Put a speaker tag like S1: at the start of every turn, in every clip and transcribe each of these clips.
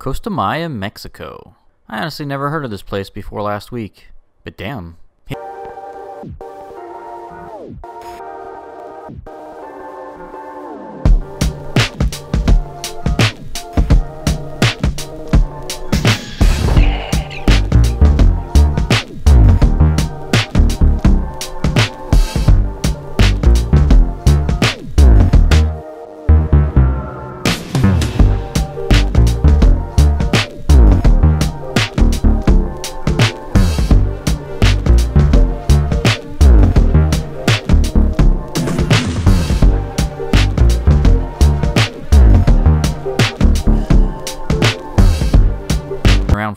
S1: Costa Maya, Mexico. I honestly never heard of this place before last week, but damn.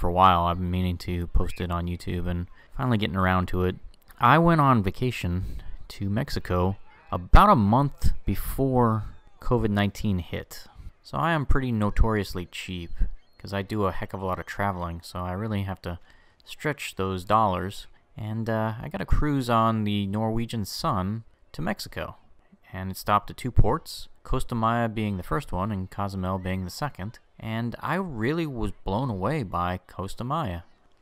S1: For a while. I've been meaning to post it on YouTube and finally getting around to it. I went on vacation to Mexico about a month before COVID-19 hit. So I am pretty notoriously cheap because I do a heck of a lot of traveling, so I really have to stretch those dollars. And I got a cruise on the Norwegian Sun to Mexico, and it stopped at two ports, Costa Maya being the first one and Cozumel being the second. And I really was blown away by Costa Maya.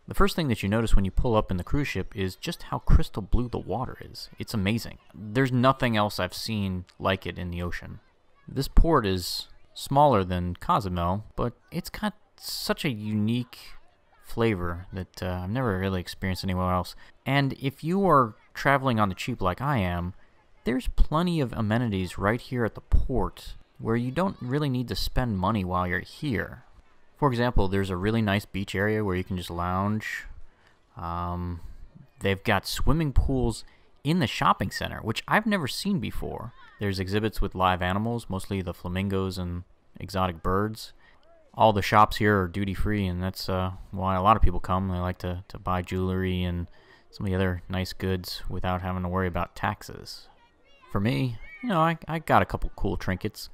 S1: The first thing that you notice when you pull up in the cruise ship is just how crystal blue the water is. It's amazing. There's nothing else I've seen like it in the ocean. This port is smaller than Cozumel, but it's got such a unique flavor that I've never really experienced anywhere else. And if you are traveling on the cheap like I am, there's plenty of amenities right here at the port where you don't really need to spend money while you're here. For example, there's a really nice beach area where you can just lounge. They've got swimming pools in the shopping center, which I've never seen before. There's exhibits with live animals, mostly the flamingos and exotic birds. All the shops here are duty-free, and that's why a lot of people come. They like to buy jewelry and some of the other nice goods without having to worry about taxes. For me, you know, I got a couple cool trinkets.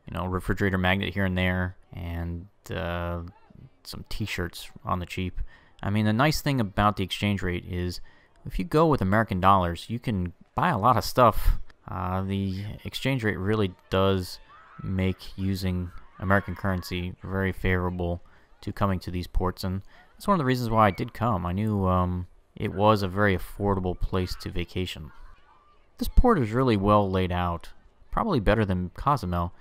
S1: You know, refrigerator magnet here and there, and some t-shirts on the cheap. I mean, the nice thing about the exchange rate is if you go with American dollars, you can buy a lot of stuff. The exchange rate really does make using American currency very favorable to coming to these ports, and that's one of the reasons why I did come. I knew it was a very affordable place to vacation. This port is really well laid out, probably better than Cozumel.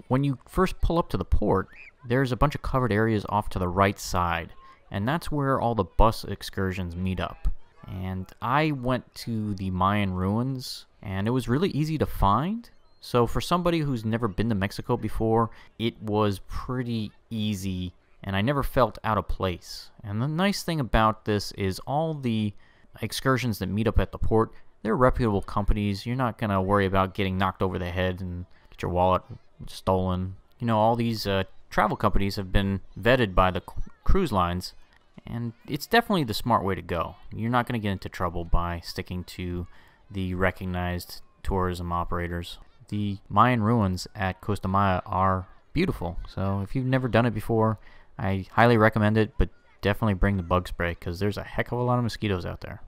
S1: When you first pull up to the port, there's a bunch of covered areas off to the right side, and that's where all the bus excursions meet up. And I went to the Mayan ruins, and it was really easy to find. So for somebody who's never been to Mexico before, it was pretty easy, and I never felt out of place. And the nice thing about this is all the excursions that meet up at the port, they're reputable companies. You're not going to worry about getting knocked over the head and get your wallet stolen. You know, all these travel companies have been vetted by the cruise lines, and it's definitely the smart way to go. You're not going to get into trouble by sticking to the recognized tourism operators. The Mayan ruins at Costa Maya are beautiful, so if you've never done it before, I highly recommend it, but definitely bring the bug spray because there's a heck of a lot of mosquitoes out there.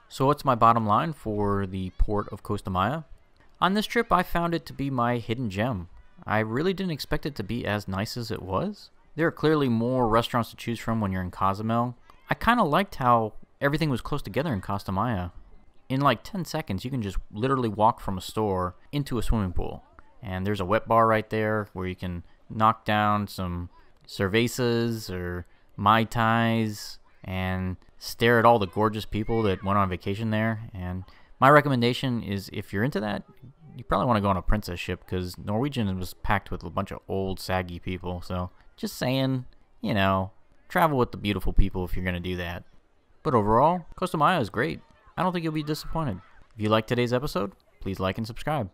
S1: So what's my bottom line for the port of Costa Maya? On this trip, I found it to be my hidden gem. I really didn't expect it to be as nice as it was. There are clearly more restaurants to choose from when you're in Cozumel. I kind of liked how everything was close together in Costa Maya. In like 10 seconds, you can just literally walk from a store into a swimming pool. And there's a wet bar right there where you can knock down some cervezas or Mai Tais and stare at all the gorgeous people that went on vacation there. And my recommendation is if you're into that, you probably want to go on a princess ship because Norwegian was packed with a bunch of old, saggy people. So just saying, you know, travel with the beautiful people if you're going to do that. But overall, Costa Maya is great. I don't think you'll be disappointed. If you liked today's episode, please like and subscribe.